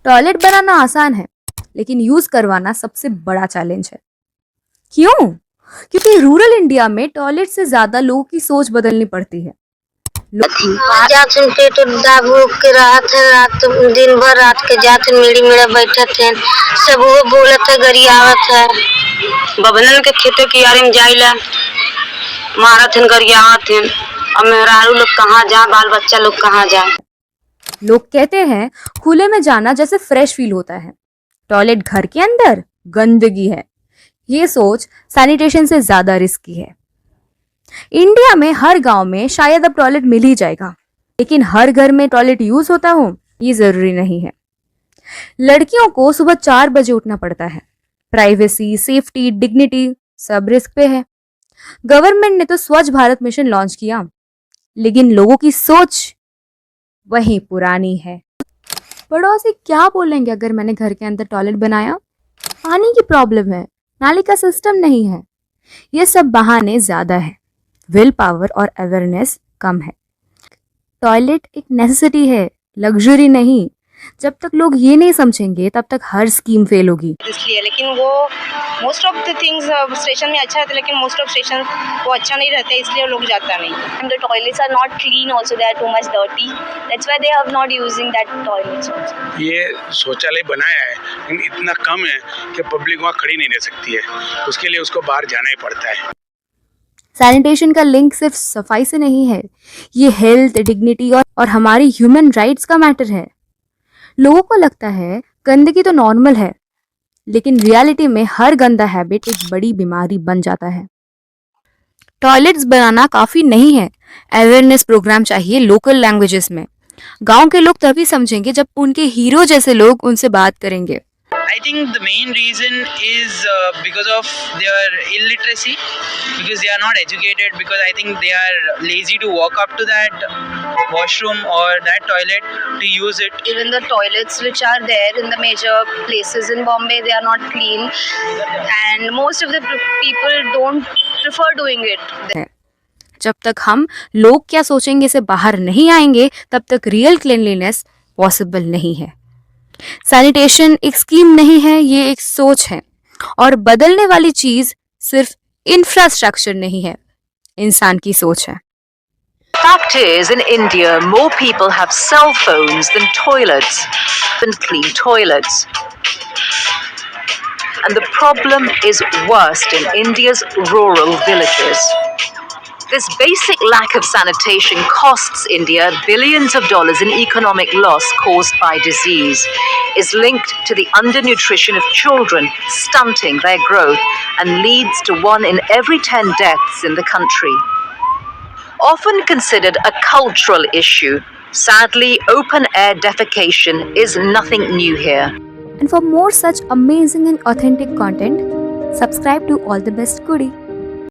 Toilet बनाना आसान है, लेकिन यूज करवाना सबसे बड़ा चैलेंज है। क्यों? क्योंकि रूरल इंडिया में टॉयलेट से ज्यादा लोगों की सोच बदलनी पड़ती है। जातन पेट दाब के रात है, रात दिन भर रात के जातन मेड़ी मेड़ा बैठे थे, सब वो बोलत है गरियावत है। बबनन के खेतों की यारी में जाइला मारत हैं गरियावत हैं। अब मेहरारू लोग कहाँ जाए, बाल बच्चा लोग कहाँ जाए। लोग कहते हैं खुले में जाना जैसे फ्रेश फील होता है, टॉयलेट घर के अंदर गंदगी है। ये सोच सैनिटेशन से ज्यादा रिस्की है। इंडिया में हर गांव में शायद अब टॉयलेट मिल ही जाएगा, लेकिन हर घर में टॉयलेट यूज होता हो ये जरूरी नहीं है। लड़कियों को सुबह 4 बजे उठना पड़ता है। प्राइवेसी, सेफ्टी, डिग्निटी सब रिस्क पे है। गवर्नमेंट ने तो स्वच्छ भारत मिशन लॉन्च किया, लेकिन लोगों की सोच वही पुरानी है। पड़ोसी क्या बोलेंगे अगर मैंने घर के अंदर टॉयलेट बनाया? पानी की प्रॉब्लम है, नाली का सिस्टम नहीं है। ये सब बहाने ज्यादा है, विल पावर और अवेयरनेस कम है। टॉयलेट एक नेसेसिटी है, लग्जरी नहीं। जब तक लोग ये नहीं समझेंगे तब तक हर स्कीम फेल होगी। इसलिए लेकिन वो most of the things station में अच्छा रहता है, लेकिन मोस्ट ऑफ स्टेशन वो अच्छा नहीं रहता है, इसलिए लोग जाता नहीं। And the toilets are not clean also, they are too much dirty, that's why they have not using that toilets also. ये शौचालय बनाया है लेकिन इतना कम है कि पब्लिक वहाँ खड़ी नहीं रह सकती है, उसके लिए उसको बाहर जाना ही पड़ता है। सैनिटेशन का लिंक सिर्फ सफाई से नहीं है, ये हेल्थ, डिग्निटी और हमारी ह्यूमन राइट्स का मैटर है। लोगों को लगता है गंदगी तो नॉर्मल है, लेकिन रियलिटी में हर गंदा हैबिट एक बड़ी बीमारी बन जाता है। टॉयलेट्स बनाना काफी नहीं है, अवेयरनेस प्रोग्राम चाहिए लोकल लैंग्वेजेस में। गांव के लोग तभी समझेंगे जब उनके हीरो जैसे लोग उनसे बात करेंगे। I think the main reason is because of their illiteracy, because they are not educated, because I think they are lazy to walk up to that washroom or that toilet to use it. Even the toilets which are there in the major places in Bombay, they are not clean, and most of the people don't prefer doing it. जब तक हम लोग क्या सोचेंगे से बाहर नहीं आएंगे तब तक रियल क्लीनलीनेस पॉसिबल नहीं है। सैनिटेशन एक स्कीम नहीं है, ये एक सोच है। और बदलने वाली चीज सिर्फ इंफ्रास्ट्रक्चर नहीं है, इंसान की सोच है। Fact is, in India, more people have cell phones than toilets, than clean toilets. And the problem is worst in India's rural villages. This basic lack of sanitation costs India billions of dollars in economic loss caused by disease, is linked to the undernutrition of children, stunting their growth, and leads to 1 in every 10 deaths in the country. Often considered a cultural issue, sadly, open-air defecation is nothing new here. And for more such amazing and authentic content, subscribe to All the Best Goody.